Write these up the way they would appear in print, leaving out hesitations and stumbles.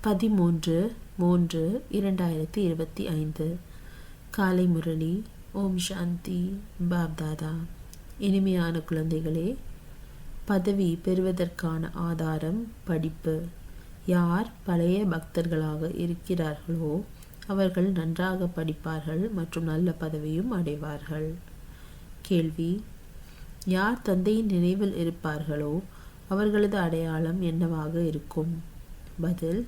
13-3-2025 காலை முரளி. ஓம் சாந்தி. பாப்தாதா. இனிமையான குழந்தைகளே, பதவி பெறுவதற்கான ஆதாரம் படிப்பு. யார் பழைய பக்தர்களாக இருக்கிறார்களோ அவர்கள் நன்றாக படிப்பார்கள் மற்றும் நல்ல பதவியும் அடைவார்கள். கேள்வி: யார் தந்தையின் நினைவில் இருப்பார்களோ அவர்களது அடையாளம் என்னவாக இருக்கும்? பதில்: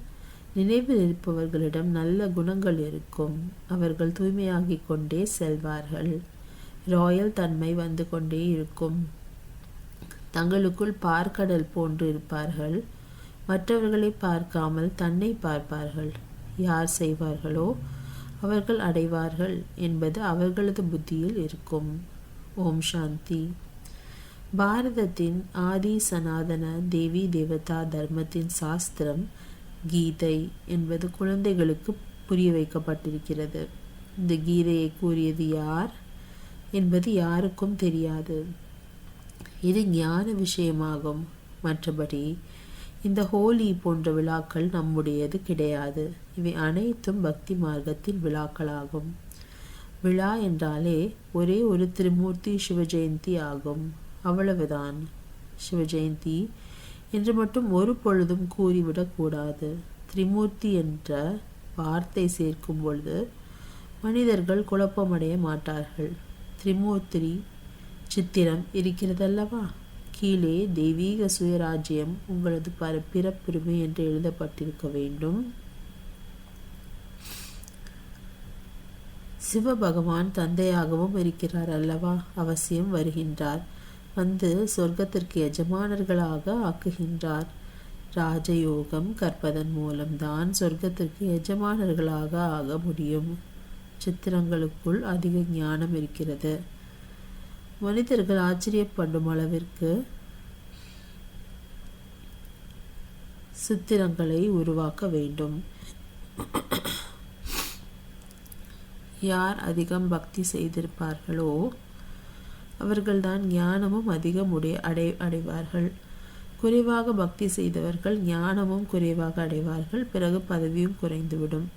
நினைவில் இருப்பவர்களிடம் நல்ல குணங்கள் இருக்கும். அவர்கள் தூய்மையாகிக் கொண்டே செல்வார்கள். ராயல் தன்மை வந்து கொண்டே இருக்கும். தங்களுக்குள் பார்க்கடல் போன்று இருப்பார்கள். மற்றவர்களை பார்க்காமல் தன்னை பார்ப்பார்கள். யார் செய்வார்களோ அவர்கள் அடைவார்கள் என்பது அவர்களது புத்தியில் இருக்கும். ஓம் சாந்தி. பாரதத்தின் ஆதி சனாதன தேவி தேவதா தர்மத்தின் சாஸ்திரம் கீதை என்பது குழந்தைகளுக்கு புரிய வைக்கப்பட்டிருக்கிறது. இந்த கீதையை கூறியது யார் என்பது யாருக்கும் தெரியாது. இது ஞான விஷயமாகும். மற்றபடி இந்த ஹோலி போன்ற விழாக்கள் நம்முடையது கிடையாது. இவை அனைத்தும் பக்தி மார்க்கத்தின் விழாக்களாகும். விழா என்றாலே ஒரே ஒரு திரிமூர்த்தி சிவஜெயந்தி ஆகும். அவ்வளவுதான். சிவஜெயந்தி என்று மட்டும் ஒரு பொழுதும் கூறிவிடக்கூடாது. திரிமூர்த்தி என்ற வார்த்தை சேர்க்கும் பொழுது மனிதர்கள் குழப்பமடைய மாட்டார்கள். திரிமூர்த்தி சித்திரம் இருக்கிறதல்லவா? கீழே தெய்வீக சுயராஜ்யம் உங்களது பிறப்புரிமை என்று எழுதப்பட்டிருக்க வேண்டும். சிவபகவான் தந்தையாகவும் இருக்கிறார் அல்லவா? அவசியம் வருகின்றார். வந்து சொர்க்கத்திற்கு எஜமானர்களாக ஆக்குகின்றார். ராஜயோகம் கற்பதன் மூலம்தான் சொர்க்கத்திற்கு எஜமானர்களாக ஆக முடியும். சித்திரங்களுக்குள் அதிக ஞானம் இருக்கிறது. மனிதர்கள் ஆச்சரியப்படும் அளவிற்கு சித்திரங்களை உருவாக்க வேண்டும். யார் அதிகம் பக்தி செய்திருப்பார்களோ அவர்கள்தான் ஞானமும் அதிகம் அடைவார்கள். குறைவாக பக்தி செய்தவர்கள் ஞானமும் குறைவாக அடைவார்கள். பிறகு பதவியும் குறைந்துவிடும்.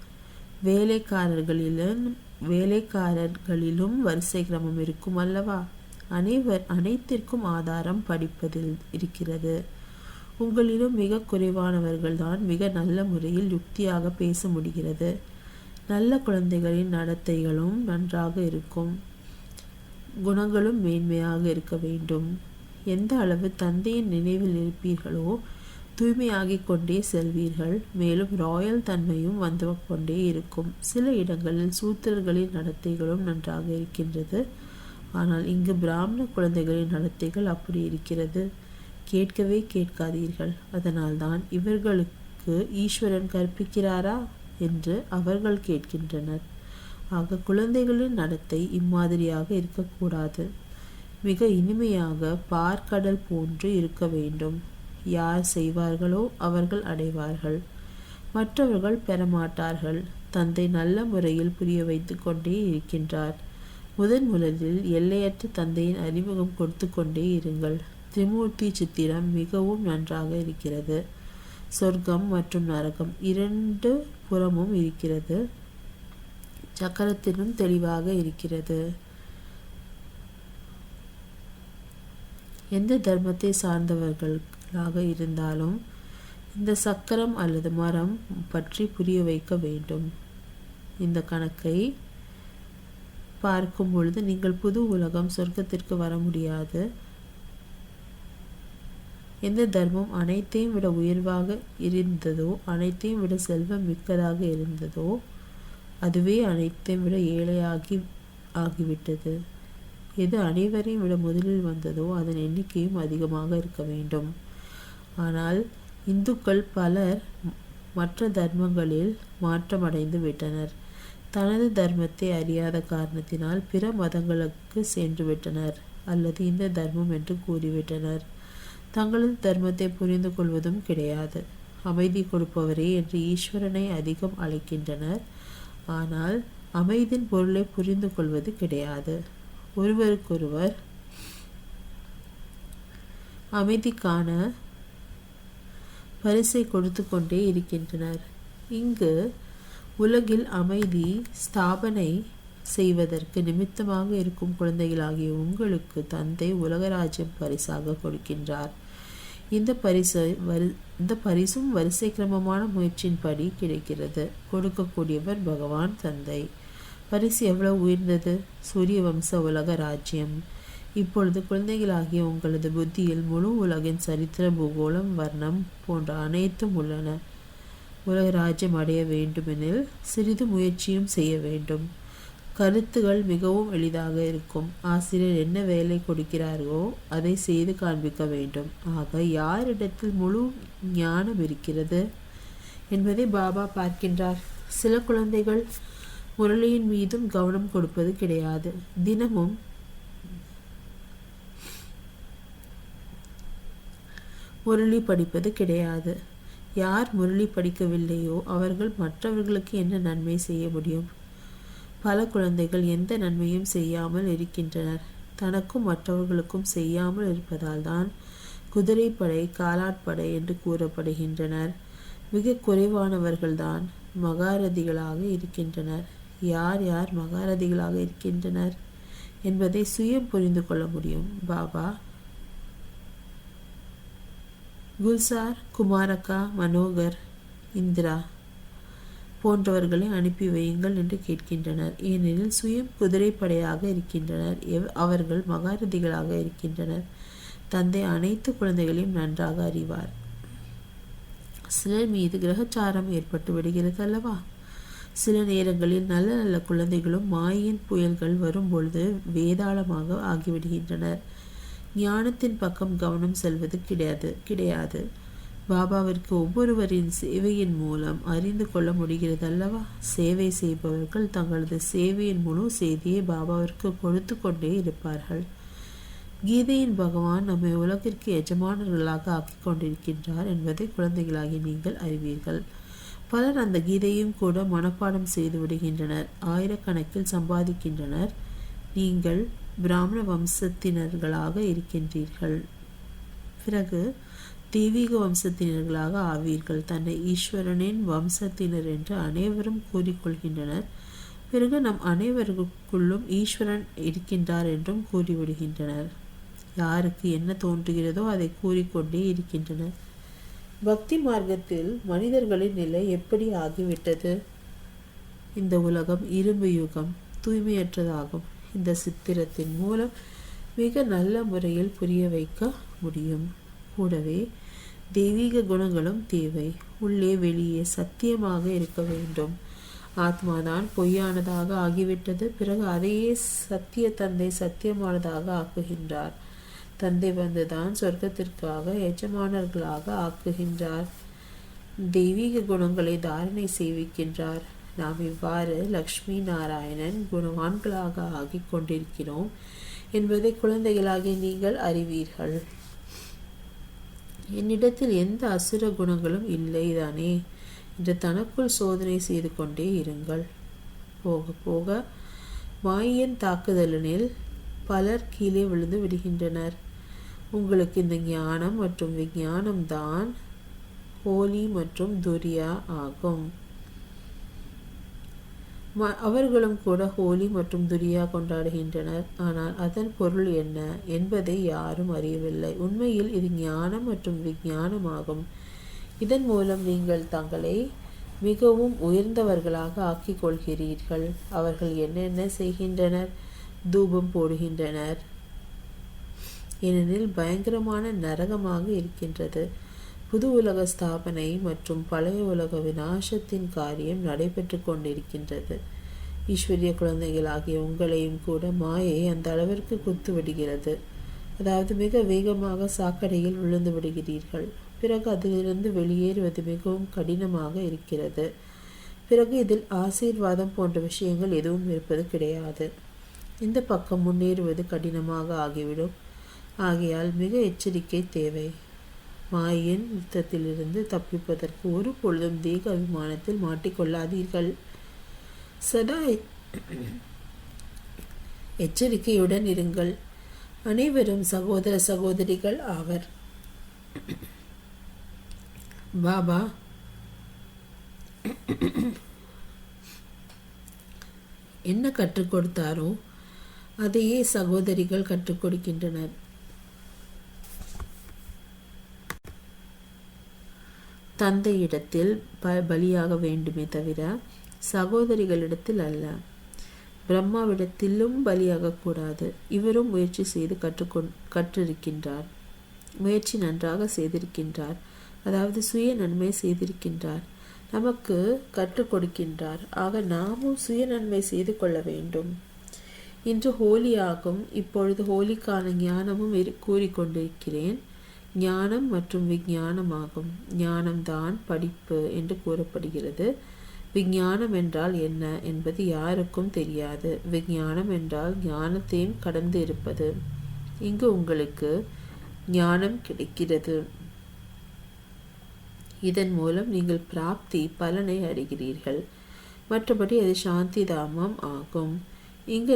வேலைக்காரர்களிலும் வரிசை கிரமம் இருக்கும் அல்லவா? அனைத்திற்கும் ஆதாரம் படிப்பதில் இருக்கிறது. உங்களிலும் மிக குறைவானவர்கள்தான் மிக நல்ல முறையில் யுக்தியாக பேச முடிகிறது. நல்ல குழந்தைகளின் நடத்தைகளும் நன்றாக இருக்கும். குணங்களும் மேன்மையாக இருக்க வேண்டும். எந்த அளவு தந்தையின் நினைவில் இருப்பீர்களோ தூய்மையாகிக் கொண்டே செல்வீர்கள். மேலும் ராயல் தன்மையும் வந்து கொண்டே இருக்கும். சில இடங்களில் சூத்திரர்களின் நடத்தைகளும் நன்றாக இருக்கின்றது. ஆனால் இங்கு பிராமண குழந்தைகளின் நடத்தைகள் அப்படி இருக்கிறது. கேட்கவே கேட்காதீர்கள். அதனால்தான் இவர்களுக்கு ஈஸ்வரன் கற்பிக்கிறாரா என்று அவர்கள் கேட்கின்றனர். ஆக குழந்தைகளின் நடத்தை இம்மாதிரியாக இருக்கக்கூடாது. மிக இனிமையாக பார்க்கடல் போன்று இருக்க வேண்டும். யார் செய்வார்களோ அவர்கள் அடைவார்கள். மற்றவர்கள் பெறமாட்டார்கள். தந்தை நல்ல முறையில் புரிய வைத்து கொண்டே இருக்கின்றார். முதலில் எல்லையற்ற தந்தையின் அறிமுகம் கொடுத்து கொண்டே இருங்கள். திரிமூர்த்தி சித்திரம் மிகவும் நன்றாக இருக்கிறது. சொர்க்கம் மற்றும் நரகம் இரண்டு புறமும் இருக்கிறது. சக்கரத்திலும் தெளிவாக இருக்கிறது. எந்த தர்மத்தை சார்ந்தவர்களாக இருந்தாலும் இந்த சக்கரம் அல்லது மரம் பற்றி புரிய வைக்க வேண்டும். இந்த கணக்கை பார்க்கும் பொழுது நீங்கள் புது உலகம் சொர்க்கத்திற்கு வர முடியாது. எந்த தர்மம் அனைத்தையும் விட உயர்வாக இருந்ததோ, அனைத்தையும் விட செல்வம் மிக்கதாக இருந்ததோ, அதுவே அனைத்தையும் விட ஆகிவிட்டது. எது அனைவரையும் விட முதலில் வந்ததோ அதன் எண்ணிக்கையும் அதிகமாக இருக்க வேண்டும். ஆனால் இந்துக்கள் பலர் மற்ற தர்மங்களில் மாற்றமடைந்து விட்டனர். தனது தர்மத்தை அறியாத காரணத்தினால் பிற மதங்களுக்கு சென்று விட்டனர் அல்லது இந்த தர்மம் என்று கூறிவிட்டனர். தங்களது தர்மத்தை புரிந்து கொள்வதும் கிடையாது. அமைதி கொடுப்பவரே என்று ஈஸ்வரனை அதிகம் அழைக்கின்றனர். ஆனால் அமைதியின் பொருளை புரிந்து கொள்வது கிடையாது. ஒருவருக்கொருவர் அமைதிக்கான பரிசை கொடுத்து கொண்டே இருக்கின்றனர். இங்கு உலகில் அமைதி ஸ்தாபனை செய்வதற்கு நிமித்தமாக இருக்கும் குழந்தைகளாகிய உங்களுக்கு தந்தை உலகராஜ்யம் பரிசாக கொடுக்கின்றார். இந்த பரிசும் வரிசை கிரமமான முயற்சியின்படி கிடைக்கிறது. கொடுக்கக்கூடியவர் பகவான் தந்தை. பரிசு எவ்வளவு உயர்ந்தது! சூரிய வம்ச உலக ராஜ்யம். இப்பொழுது குழந்தைகளாகிய உங்களது புத்தியில் முழு உலகின் சரித்திர, பூகோளம், வர்ணம் போன்ற அனைத்தும் உள்ளன. உலக ராஜ்யம் அடைய வேண்டுமெனில் சிறிது முயற்சியும் செய்ய வேண்டும். கருத்துகள் மிகவும் எளிதாக இருக்கும். ஆசிரியர் என்ன வேலை கொடுக்கிறாரோ அதை செய்து காண்பிக்க வேண்டும். ஆக யாரிடத்தில் முழு ஞானம் இருக்கிறது என்பதை பாபா பார்க்கின்றார். சில குழந்தைகள் முரளியின் மீதும் கவனம் கொடுப்பது கிடையாது. தினமும் முரளி படிப்பது கிடையாது. யார் முரளி படிக்கவில்லையோ அவர்கள் மற்றவர்களுக்கு என்ன நன்மை செய்ய முடியும்? பல குழந்தைகள் எந்த நன்மையும் செய்யாமல் இருக்கின்றனர். தனக்கும் மற்றவர்களுக்கும் செய்யாமல் இருப்பதால் தான் குதிரைப்படை, காலாட்படை என்று கூறப்படுகின்றனர். மிக குறைவானவர்கள்தான் மகாரதிகளாக இருக்கின்றனர். யார் யார் மகாரதிகளாக இருக்கின்றனர் என்பதை சுயம் புரிந்து கொள்ள முடியும். பாபா குல்சார், குமாரக்கா, மனோகர், இந்திரா போன்றவர்களை அனுப்பி வையுங்கள் என்று கேட்கின்றனர். ஏனெனில் சுயம் குதிரைப்படையாக இருக்கின்றனர். அவர்கள் மகாரதிகளாக இருக்கின்றனர். தந்தை அனைத்து குழந்தைகளையும் நன்றாக அறிவார். சிலர் மீது கிரகச்சாரம் ஏற்பட்டு விடுகிறது அல்லவா? சில நேரங்களில் நல்ல நல்ல குழந்தைகளும் மாயின் புயல்கள் வரும்பொழுது வேதாளமாக ஆகிவிடுகின்றனர். ஞானத்தின் பக்கம் கவனம் செல்வது கிடையாது. பாபாவிற்கு ஒவ்வொருவரின் சேவையின் மூலம் அறிந்து கொள்ள முடிகிறது அல்லவா? சேவை செய்பவர்கள் தங்களது சேவையின் முழு செய்தியை பாபாவிற்கு கொடுத்து கொண்டே இருப்பார்கள். கீதையின் பகவான் நம்மை உலகிற்கு எஜமானர்களாக ஆக்கிக் கொண்டிருக்கின்றார் என்பதை குழந்தைகளாகி நீங்கள் அறிவீர்கள். பலர் அந்த கீதையும் கூட மனப்பாடம் செய்து விடுகின்றனர். ஆயிரக்கணக்கில் சம்பாதிக்கின்றனர். நீங்கள் பிராமண வம்சத்தினர்களாக இருக்கின்றீர்கள். பிறகு தெய்வீக வம்சத்தினர்களாக ஆவீர்கள். தன்னை ஈஸ்வரனின் வம்சத்தினர் என்று அனைவரும் கூறிக்கொள்கின்றனர். பிறகு நம் அனைவருக்குள்ளும் ஈஸ்வரன் இருக்கின்றார் என்றும் கூறிவிடுகின்றனர். யாருக்கு என்ன தோன்றுகிறதோ அதை கூறிக்கொண்டே இருக்கின்றனர். பக்தி மார்க்கத்தில் மனிதர்களின் நிலை எப்படி ஆகிவிட்டது? இந்த உலகம் இரும்பு யுகம், தூய்மையற்றதாகும். இந்த சித்திரத்தின் மூலம் மிக நல்ல முறையில் புரிய வைக்க முடியும். கூடவே தெய்வீக குணங்களும் தேவை. உள்ளே வெளியே சத்தியமாக இருக்க வேண்டும். ஆத்மாதான் பொய்யானதாக ஆகிவிட்டது. பிறகு அதையே சத்திய தந்தை சத்தியமானதாக ஆக்குகின்றார். தந்தை வந்துதான் சொர்க்கத்திற்காக எஜமானர்களாக ஆக்குகின்றார். தெய்வீக குணங்களை தாரணை செய்விக்கின்றார். நாம் இவ்வாறு லக்ஷ்மி நாராயணன் குணவான்களாக ஆகிக் கொண்டிருக்கிறோம் என்பதை குழந்தைகளாகிய நீங்கள் அறிவீர்கள். என்னிடத்தில் எந்த அசுர குணங்களும் இல்லைதானே என்று தனக்குள் சோதனை செய்து கொண்டே இருங்கள். போக போக மாயின் தாக்குதலினில் பலர் கீழே விழுந்து விடுகின்றனர். உங்களுக்கு இந்த ஞானம் மற்றும் விஞ்ஞானம் தான் ஹோலி மற்றும் துரியா ஆகும். அவர்களும் கூட ஹோலி மற்றும் துரியா கொண்டாடுகின்றனர். ஆனால் அதன் பொருள் என்ன என்பதை யாரும் அறியவில்லை. உண்மையில் இது ஞானம் மற்றும் விஞ்ஞானமாகும். இதன் மூலம் நீங்கள் தங்களை மிகவும் உயர்ந்தவர்களாக ஆக்கிக் கொள்கிறீர்கள். அவர்கள் என்னென்ன செய்கின்றனர்? தூபம் போடுகின்றனர். ஏனெனில் பயங்கரமான நரகமாக இருக்கின்றது. புது உலக ஸ்தாபனை மற்றும் பழைய உலக விநாசத்தின் காரியம் நடைபெற்று கொண்டிருக்கின்றது. ஈஸ்வரிய குழந்தைகளாகிய உங்களையும் கூட மாயை அந்த அளவிற்கு குத்து விடுகிறது. அதாவது மிக வேகமாக சாக்கடையில் விழுந்து விடுகிறீர்கள். பிறகு அதிலிருந்து வெளியேறுவது மிகவும் கடினமாக இருக்கிறது. பிறகு இதில் ஆசீர்வாதம் போன்ற விஷயங்கள் எதுவும் இருப்பது கிடையாது. இந்த பக்கம் முன்னேறுவது கடினமாக ஆகிவிடும். ஆகையால் மிக எச்சரிக்கை தேவை. மாயின் யுத்தத்திலிருந்து தப்பிப்பதற்கு ஒரு பொழுதும் தேக அபிமானத்தில் மாட்டிக்கொள்ளாதீர்கள். சதா எச்சரிக்கையுடன் இருங்கள். அனைவரும் சகோதர சகோதரிகள் ஆவர். பாபா என்ன கற்றுக் கொடுத்தாரோ அதையே சகோதரிகள் கற்றுக் கொடுக்கின்றனர். தந்தையிடத்தில் பலியாக வேண்டுமே தவிர சகோதரிகளிடத்தில் அல்ல. பிரம்மாவிடத்திலும் பலியாகக்கூடாது. இவரும் முயற்சி செய்து கற்றிருக்கின்றார். முயற்சி நன்றாக செய்திருக்கின்றார். அதாவது சுய நன்மை செய்திருக்கின்றார். நமக்கு கற்றுக் கொடுக்கின்றார். ஆக நாமும் சுய நன்மை செய்து கொள்ள வேண்டும். இன்று ஹோலி ஆகும். இப்பொழுது ஹோலிக்கான ஞானமும் கூறிக்கொண்டிருக்கிறேன். ஞானம் மற்றும் விஞ்ஞானமாகும். ஞானம்தான் படிப்பு என்று கூறப்படுகிறது. விஞ்ஞானம் என்றால் என்ன என்பது யாருக்கும் தெரியாது. விஞ்ஞானம் என்றால் ஞானத்தையும் கடந்து இருப்பது. இங்கு உங்களுக்கு ஞானம் கிடைக்கிறது. இதன் மூலம் நீங்கள் பிராப்தி பலனை அடைகிறீர்கள். மற்றபடி அது சாந்தி தாமம் ஆகும். இங்கு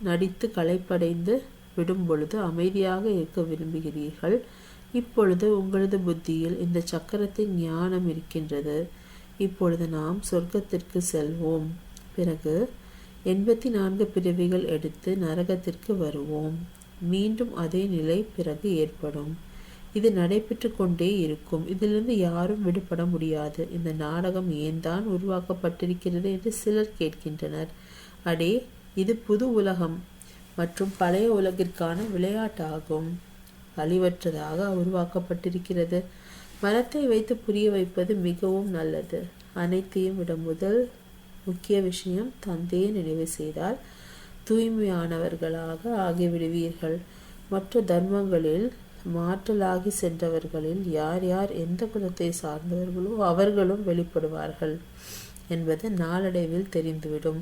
நடித்து களைப்படைந்து விடும் பொழுது அமைதியாக இருக்க விரும்புகிறீர்கள். இப்பொழுது உங்களது புத்தியில் இந்த சக்கரத்தின் ஞானம் இருக்கின்றது. இப்பொழுது நாம் சொர்க்கத்திற்கு செல்வோம். பிறகு 84 பிறவிகள் எடுத்து நரகத்திற்கு வருவோம். மீண்டும் அதே நிலை பிறகு ஏற்படும். இது நடைபெற்று கொண்டே இருக்கும். இதிலிருந்து யாரும் விடுபட முடியாது. இந்த நாடகம் ஏன் தான் உருவாக்கப்பட்டிருக்கிறது என்று சிலர் கேட்கின்றனர். அடே, இது புது உலகம் மற்றும் பழைய உலகிற்கான விளையாட்டாகும். அழிவற்றதாக உருவாக்கப்பட்டிருக்கிறது. மனத்தை வைத்து புரிய வைப்பது மிகவும் நல்லது. அனைத்தையும் விட முதல் முக்கிய விஷயம், தந்தையை நினைவு செய்தால் தூய்மையானவர்களாக ஆகிவிடுவீர்கள். மற்ற தர்மங்களில் மாற்றலாகி சென்றவர்களில் யார் யார் எந்த குலத்தை சார்ந்தவர்களோ அவர்களும் வெளிப்படுவார்கள் என்பது நாளடைவில் தெரிந்துவிடும்.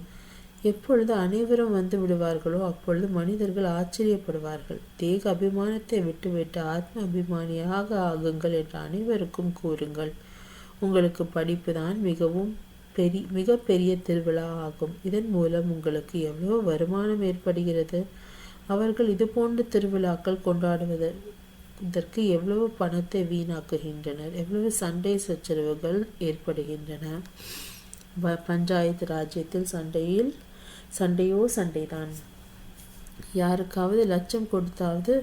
எப்பொழுது அனைவரும் வந்து விடுவார்களோ அப்பொழுது மனிதர்கள் ஆச்சரியப்படுவார்கள். தேக அபிமானத்தை விட்டுவிட்டு ஆத்ம அபிமானியாக ஆகுங்கள் என்று அனைவருக்கும் கூறுங்கள். உங்களுக்கு படிப்பு தான் மிக பெரிய திருவிழா ஆகும். இதன் மூலம் உங்களுக்கு எவ்வளவு வருமானம் ஏற்படுகிறது. அவர்கள் இது போன்ற திருவிழாக்கள் கொண்டாடுவதற்கு எவ்வளவு பணத்தை வீணாக்குகின்றனர். எவ்வளவு சண்டை சச்சரவுகள் ஏற்படுகின்றன. பஞ்சாயத்து ராஜ்யத்தில் சண்டைதான். யாருக்காவது லட்சம் கொடுத்தாவது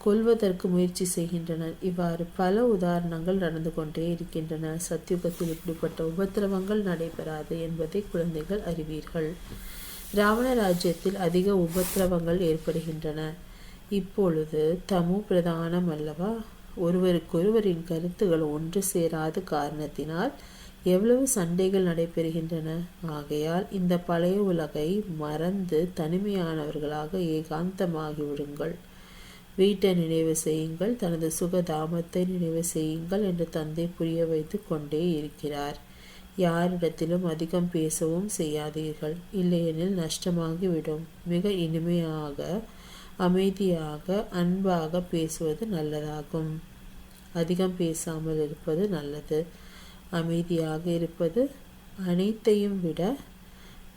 கொல்வதற்கு முயற்சி செய்கின்றனர். இவ்வாறு பல உதாரணங்கள் நடந்து கொண்டே இருக்கின்றன. சத்தியுகத்தில் இப்படிப்பட்ட உபத்திரவங்கள் நடைபெறாது என்பதை குழந்தைகள் அறிவீர்கள். ராவண ராஜ்யத்தில் அதிக உபத்திரவங்கள் ஏற்படுகின்றன. இப்பொழுது தமு பிரதானம் அல்லவா? ஒருவருக்கொருவரின் கருத்துகள் ஒன்று சேராத காரணத்தினால் எவ்வளவு சண்டைகள் நடைபெறுகின்றன. ஆகையால் இந்த பழைய உலகை மறந்து தனிமையானவர்களாக ஏகாந்தமாகிவிடுங்கள். வீட்டை நினைவு செய்யுங்கள், தனது சுகதாமத்தை நினைவு செய்யுங்கள் என்று தந்தை புரிய வைத்து கொண்டே இருக்கிறார். யாரிடத்திலும் அதிகம் பேசவும் செய்யாதீர்கள், இல்லையெனில் நஷ்டமாகிவிடும். மிக இனிமையாக, அமைதியாக, அன்பாக பேசுவது நல்லதாகும். அதிகம் பேசாமல் இருப்பது நல்லது. அமைதியாக இருப்பது அனைத்தையும் விட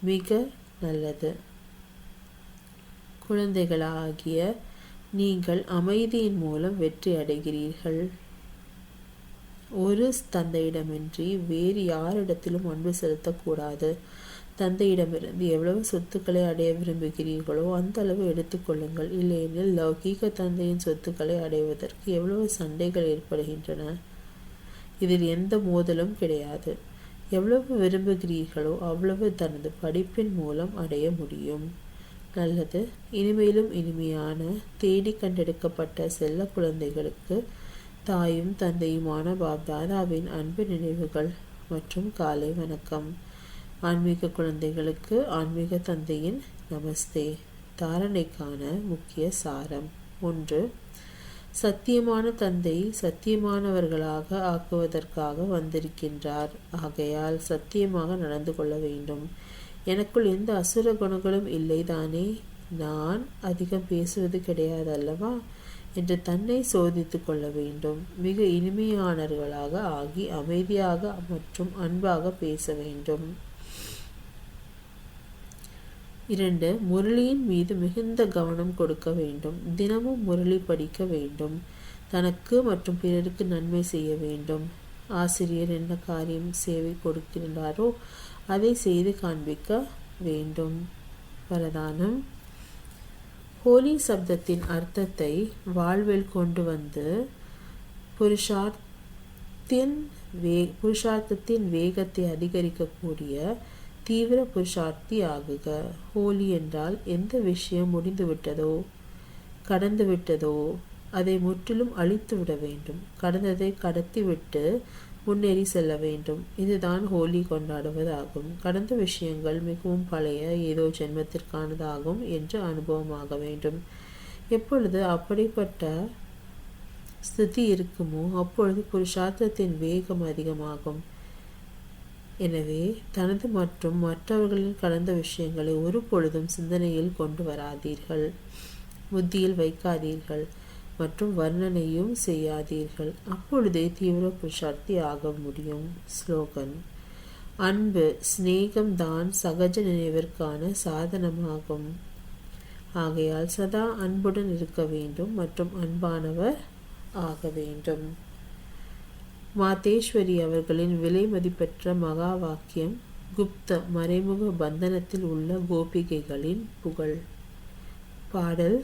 மிக நல்லது. குழந்தைகளாகிய நீங்கள் அமைதியின் மூலம் வெற்றி அடைகிறீர்கள். ஒரு தந்தையிடமின்றி வேறு யாரிடத்திலும் அன்பு செலுத்தக்கூடாது. தந்தையிடமிருந்து எவ்வளவு சொத்துக்களை அடைய விரும்புகிறீர்களோ அந்த அளவு எடுத்துக்கொள்ளுங்கள். இல்லையெனில் லௌகீக தந்தையின் சொத்துக்களை அடைவதற்கு எவ்வளவு சண்டைகள் ஏற்படுகின்றன. இதில் எந்த மோதலும் கிடையாது. எவ்வளவு விரும்புகிறீர்களோ அவ்வளவு தனது படிப்பின் மூலம் அடைய முடியும். நல்லது. இனிமேலும் இனிமையான தேடி கண்டெடுக்கப்பட்ட செல்ல குழந்தைகளுக்கு தாயும் தந்தையுமான பாப்தாதாவின் அன்பு நினைவுகள் மற்றும் காலை வணக்கம். ஆன்மீக குழந்தைகளுக்கு ஆன்மீக தந்தையின் நமஸ்தே. தாரணைக்கான முக்கிய சாரம். 1. சத்தியமான தந்தை சத்தியமானவர்களாக ஆக்குவதற்காக வந்திருக்கின்றார். ஆகையால் சத்தியமாக நடந்து கொள்ள வேண்டும். எனக்குள் எந்த அசுர குணங்களும் இல்லைதானே, நான் அதிகம் பேசுவது கிடையாது அல்லவா என்று தன்னை சோதித்து கொள்ள வேண்டும். மிக இனிமையானவர்களாக ஆகி அமைதியாக மற்றும் அன்பாக பேச வேண்டும். 2. முரளியின் மீது மிகுந்த கவனம் கொடுக்க வேண்டும். தினமும் முரளி படிக்க வேண்டும். தனக்கு மற்றும் பிறருக்கு நன்மை செய்ய வேண்டும். ஆசிரியர் என்ன காரியம் சேவை கொடுக்கின்றாரோ அதை செய்து காண்பிக்க வேண்டும். வரதானம். ஹோலி சப்தத்தின் அர்த்தத்தை வாழ்வில் கொண்டு வந்து புருஷார்த்தத்தின் வேகத்தை அதிகரிக்கக்கூடிய தீவிர புருஷார்த்தி ஆகுக. ஹோலி என்றால் எந்த விஷயம் முடிந்துவிட்டதோ கடந்துவிட்டதோ அதை முற்றிலும் அழித்து விட வேண்டும். கடந்ததை கடத்திவிட்டு முன்னேறி செல்ல வேண்டும். இதுதான் ஹோலி கொண்டாடுவதாகும். கடந்த விஷயங்கள் மிகவும் பழைய ஏதோ ஜென்மத்திற்கானதாகும் என்று அனுபவமாக வேண்டும். எப்பொழுது அப்படிப்பட்ட ஸ்திதி இருக்குமோ அப்பொழுது புருஷார்த்தத்தின் வேகம் அதிகமாகும். எனவே தனது மற்றும் மற்றவர்களின் கடந்த விஷயங்களை ஒரு பொழுதும் சிந்தனையில் கொண்டு வராதீர்கள், புத்தியில் வைக்காதீர்கள் மற்றும் வர்ணனையும் செய்யாதீர்கள். அப்பொழுதே தீவிர புருஷார்த்தி ஆக முடியும். ஸ்லோகன். அன்பு சிநேகம் தான் சகஜ நினைவிற்கான சாதனமாகும். ஆகையால் சதா அன்புடன் இருக்க வேண்டும் மற்றும் அன்பானவர் ஆக வேண்டும். மாதேஸ்வரி அவர்களின் விலை மதிப்பெற்ற மகா வாக்கியம் குப்த மறைமுக பந்தனத்தில் உள்ள கோபிகைகளின் புகழ். பாடல்.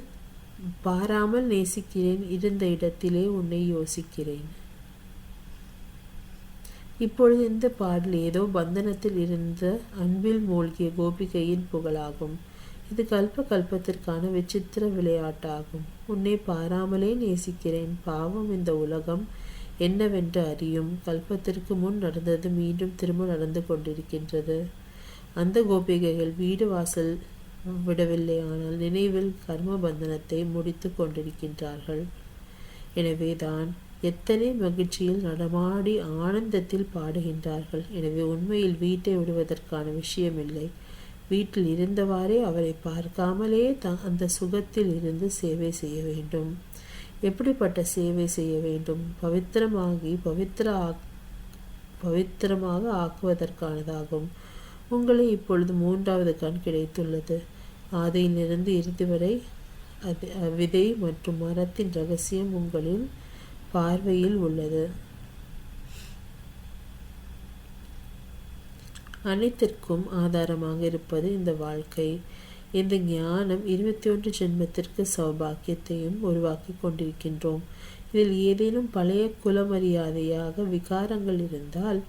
பாராமல் நேசிக்கிறேன், இருந்த இடத்திலே உன்னை யோசிக்கிறேன். இப்பொழுது இந்த பாடல் ஏதோ பந்தனத்தில் இருந்த அன்பில் மூழ்கிய கோபிகையின் புகழாகும். இது கல்பத்திற்கான விசித்திர விளையாட்டாகும். உன்னை பாராமலே நேசிக்கிறேன். பாவம் இந்த உலகம் என்னவென்று அறியும். கல்பத்திற்கு முன் நடந்தது மீண்டும் திரும்ப நடந்து கொண்டிருக்கின்றது. அந்த கோபிகைகள் வீடு வாசல் விடவில்லை, ஆனால் நினைவில் கர்ம பந்தனத்தை முடித்து கொண்டிருக்கின்றார்கள். எனவே தான் எத்தனை மகிழ்ச்சியில் நடமாடி ஆனந்தத்தில் பாடுகின்றார்கள். எனவே உண்மையில் வீட்டை விடுவதற்கான விஷயமில்லை. வீட்டில் இருந்தவாறே அவரை பார்க்காமலே அந்த சுகத்தில் இருந்து சேவை செய்ய வேண்டும். எப்படிப்பட்ட சேவை செய்ய வேண்டும்? பவித்திரமாக ஆக்குவதற்கானதாகும். உங்களை இப்பொழுது 3வது கண் கிடைத்துள்ளது. ஆதியிலிருந்து இறுதி வரை விதை மற்றும் மரத்தின் ரகசியம் உங்களின் பார்வையில் உள்ளது. அனைத்திற்கும் ஆதாரமாக இருப்பது இந்த வாழ்க்கை. இந்த ஞானம் 21 ஜென்மத்திற்கு சௌபாக்கியத்தையும் உருவாக்கி கொண்டிருக்கின்றோம். இதில் ஏதேனும் பழைய குலமரியாதையாக விகாரங்கள் இருந்தால்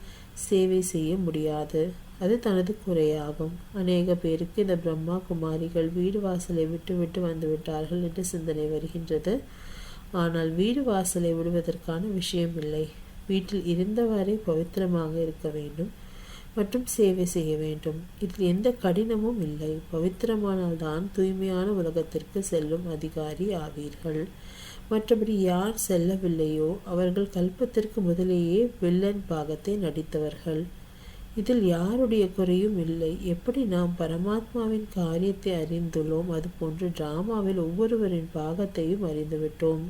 சேவை செய்ய முடியாது. அது தனது குறையாகும். அநேக பேருக்கு இந்த பிரம்மா குமாரிகள் வீடு வாசலை விட்டு வந்துவிட்டார்கள் என்று சிந்தனை வருகின்றது. ஆனால் வீடு வாசலை விடுவதற்கான விஷயமில்லை. வீட்டில் இருந்தவரை பவித்திரமாக இருக்க வேண்டும் மற்றும் சேவை செய்ய வேண்டும். இதில் எந்த கடினமும் இல்லை. பவித்திரமானால் தான் தூய்மையான உலகத்திற்கு செல்லும் அதிகாரி ஆவீர்கள். மற்றபடி யார் செல்லவில்லையோ அவர்கள் கல்பத்திற்கு முதலேயே வில்லன் பாகத்தை நடித்தவர்கள். இதில் யாருடைய குறையும் இல்லை. எப்படி நாம் பரமாத்மாவின் காரியத்தை அறிந்துள்ளோம், அதுபோன்று டிராமாவில் ஒவ்வொருவரின் பாகத்தையும் அறிந்துவிட்டோம்.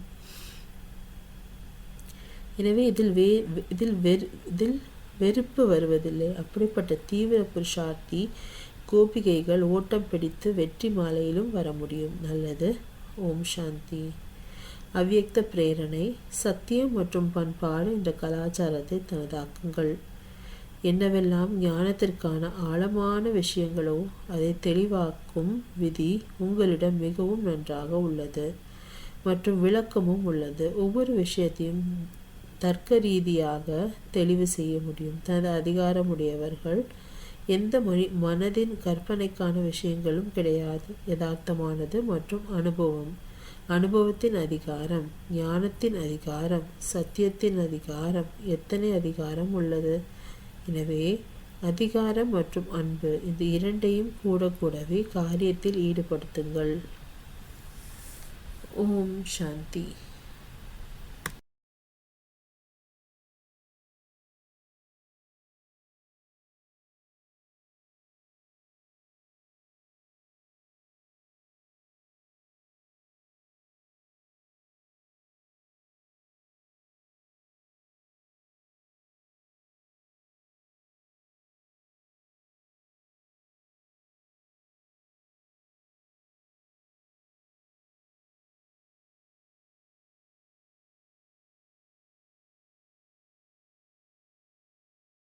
எனவே இதில் வெறுப்பு வருவதில்லை. அப்படிப்பட்ட தீவிர புருஷார்த்தி கோபிகைகள் ஓட்டம் பிடித்து வெற்றி மாலையிலும் வர முடியும். நல்லது. ஓம் சாந்தி. அவ்யக்த பிரேரணை. சத்தியம் மற்றும் பண்பாடு என்ற கலாச்சாரத்தை தனதாக்குங்கள். என்னவெல்லாம் ஞானத்திற்கான ஆழமான விஷயங்களோ அதை தெளிவாக்கும் விதி உங்களிடம் மிகவும் நன்றாக உள்ளது மற்றும் விளக்கமும் உள்ளது. ஒவ்வொரு விஷயத்தையும் தர்க்க ரீதியாக தெளிவு செய்ய முடியும். தனது அதிகாரமுடையவர்கள் எந்த மனதின் கற்பனைக்கான விஷயங்களும் கிடையாது. யதார்த்தமானது மற்றும் அனுபவத்தின் அதிகாரம், ஞானத்தின் அதிகாரம், சத்தியத்தின் அதிகாரம், எத்தனை அதிகாரம் உள்ளது. எனவே அதிகாரம் மற்றும் அன்பு இந்த இரண்டையும் கூடவே காரியத்தில் ஈடுபடுத்துங்கள். ஓம் சாந்தி.